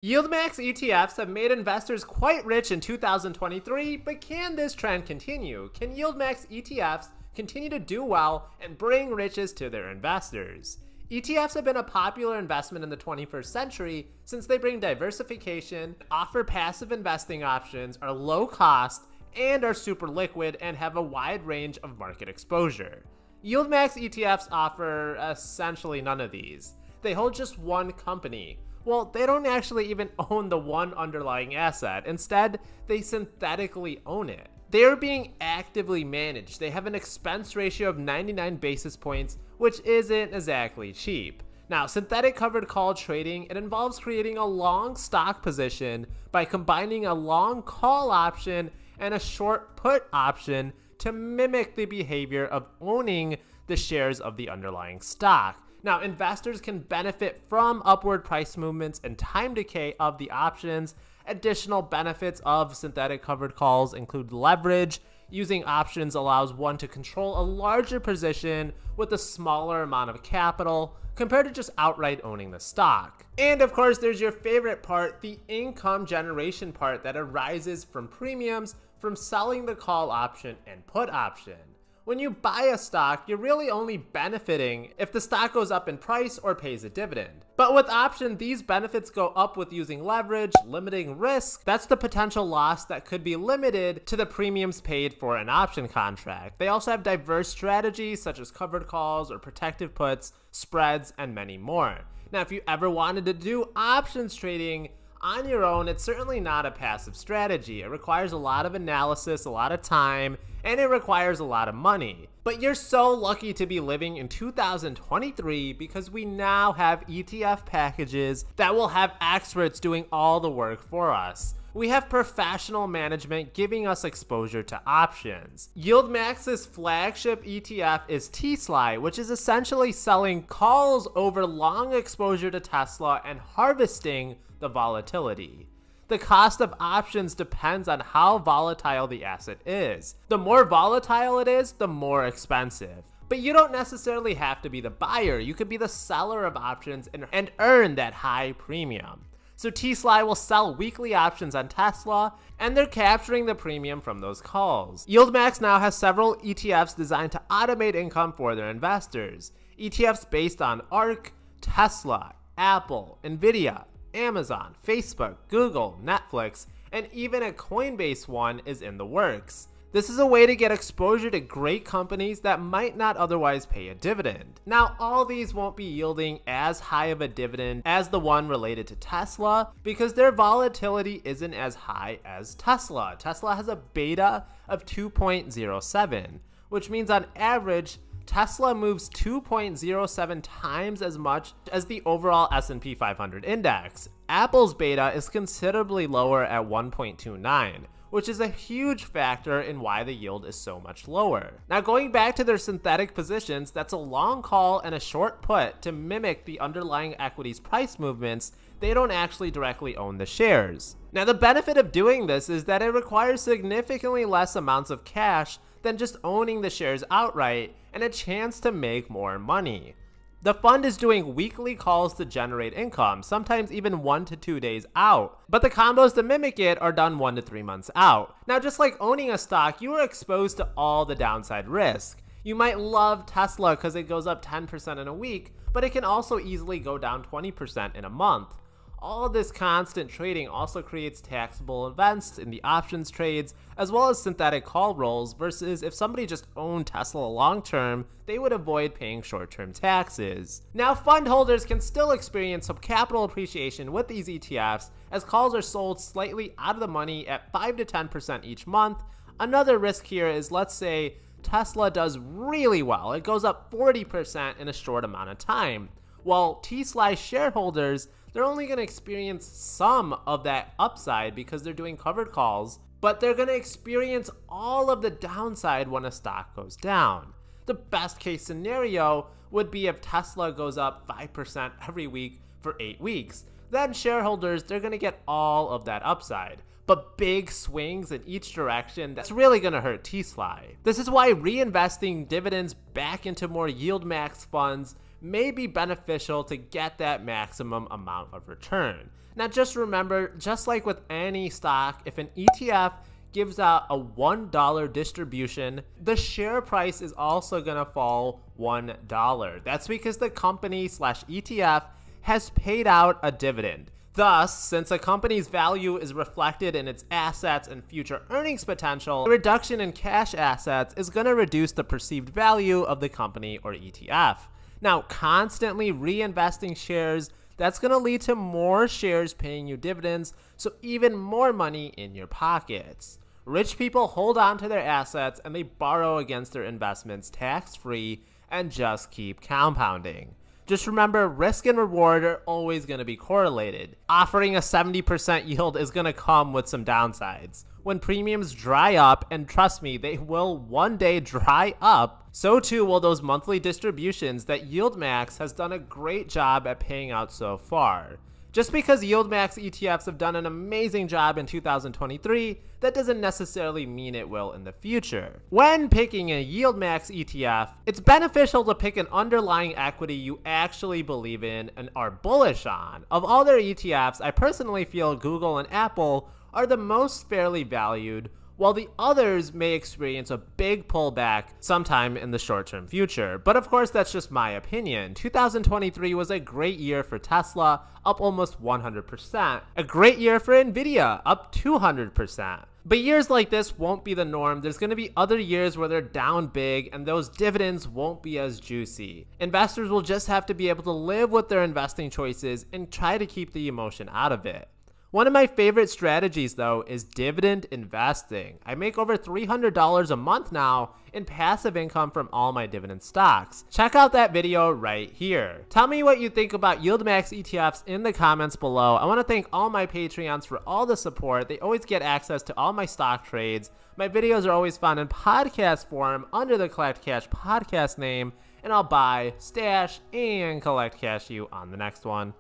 YieldMax ETFs have made investors quite rich in 2023, but can this trend continue? Can YieldMax ETFs continue to do well and bring riches to their investors? ETFs have been a popular investment in the 21st century since they bring diversification, offer passive investing options, are low cost, and are super liquid and have a wide range of market exposure. YieldMax ETFs offer essentially none of these. They hold just one company. Well, they don't actually even own the one underlying asset. Instead, they synthetically own it. They are being actively managed. They have an expense ratio of 99 basis points, which isn't exactly cheap. Now, synthetic covered call trading, it involves creating a long stock position by combining a long call option and a short put option to mimic the behavior of owning the shares of the underlying stock. Now, investors can benefit from upward price movements and time decay of the options. Additional benefits of synthetic covered calls include leverage. Using options allows one to control a larger position with a smaller amount of capital compared to just outright owning the stock. And of course, there's your favorite part, the income generation part that arises from premiums from selling the call option and put option. When you buy a stock, you're really only benefiting if the stock goes up in price or pays a dividend. But with option, these benefits go up with using leverage, limiting risk. That's the potential loss that could be limited to the premiums paid for an option contract. They also have diverse strategies such as covered calls or protective puts, spreads, and many more. Now, if you ever wanted to do options trading on your own, it's certainly not a passive strategy. It requires a lot of analysis, a lot of time, and it requires a lot of money. But you're so lucky to be living in 2023 because we now have ETF packages that will have experts doing all the work for us. We have professional management giving us exposure to options. YieldMax's flagship ETF is TSLY, which is essentially selling calls over long exposure to Tesla and harvesting the volatility. The cost of options depends on how volatile the asset is. The more volatile it is, the more expensive. But you don't necessarily have to be the buyer. You could be the seller of options and earn that high premium. So TSLY will sell weekly options on Tesla, and they're capturing the premium from those calls. YieldMax now has several ETFs designed to automate income for their investors. ETFs based on OARK, Tesla, Apple, NVDY, Amazon, Facebook, Google, Netflix, and even a Coinbase one is in the works. This is a way to get exposure to great companies that might not otherwise pay a dividend. Now, all these won't be yielding as high of a dividend as the one related to Tesla because their volatility isn't as high as Tesla. Tesla has a beta of 2.07, which means on average, Tesla moves 2.07 times as much as the overall S&P 500 index. Apple's beta is considerably lower at 1.29, which is a huge factor in why the yield is so much lower. Now, going back to their synthetic positions, that's a long call and a short put to mimic the underlying equity's price movements. They don't actually directly own the shares. Now, the benefit of doing this is that it requires significantly less amounts of cash than just owning the shares outright and a chance to make more money. The fund is doing weekly calls to generate income, sometimes even 1 to 2 days out, but the combos to mimic it are done 1 to 3 months out. Now, just like owning a stock, you are exposed to all the downside risk. You might love Tesla because it goes up 10% in a week, but it can also easily go down 20% in a month. All this constant trading also creates taxable events in the options trades, as well as synthetic call rolls, versus if somebody just owned Tesla long term, they would avoid paying short-term taxes. Now, fund holders can still experience some capital appreciation with these ETFs, as calls are sold slightly out of the money at 5 to 10% each month. Another risk here is, let's say Tesla does really well. It goes up 40% in a short amount of time. While TSLY shareholders, they're only going to experience some of that upside because they're doing covered calls, but they're going to experience all of the downside when a stock goes down. The best case scenario would be if Tesla goes up 5% every week for 8 weeks. Then shareholders, they're going to get all of that upside. But big swings in each direction, that's really going to hurt TSLY. This is why reinvesting dividends back into more YieldMax funds may be beneficial to get that maximum amount of return. Now just remember, just like with any stock, if an ETF gives out a $1 distribution, the share price is also going to fall $1. That's because the company / ETF has paid out a dividend. Thus, since a company's value is reflected in its assets and future earnings potential, a reduction in cash assets is going to reduce the perceived value of the company or ETF. Now, constantly reinvesting shares, that's going to lead to more shares paying you dividends, so even more money in your pockets. Rich people hold on to their assets and they borrow against their investments tax-free and just keep compounding. Just remember, risk and reward are always going to be correlated. Offering a 70% yield is going to come with some downsides. When premiums dry up, and trust me, they will one day dry up, so too will those monthly distributions that YieldMax has done a great job at paying out so far. Just because YieldMax ETFs have done an amazing job in 2023, that doesn't necessarily mean it will in the future. When picking a YieldMax ETF, it's beneficial to pick an underlying equity you actually believe in and are bullish on. Of all their ETFs, I personally feel Google and Apple are the most fairly valued, while the others may experience a big pullback sometime in the short-term future. But of course, that's just my opinion. 2023 was a great year for Tesla, up almost 100%. A great year for NVDY, up 200%. But years like this won't be the norm. There's going to be other years where they're down big and those dividends won't be as juicy. Investors will just have to be able to live with their investing choices and try to keep the emotion out of it. One of my favorite strategies, though, is dividend investing. I make over $300 a month now in passive income from all my dividend stocks. Check out that video right here. Tell me what you think about YieldMax ETFs in the comments below. I want to thank all my Patreons for all the support. They always get access to all my stock trades. My videos are always found in podcast form under the Collect Cash podcast name, and I'll buy, stash, and collect cash you on the next one.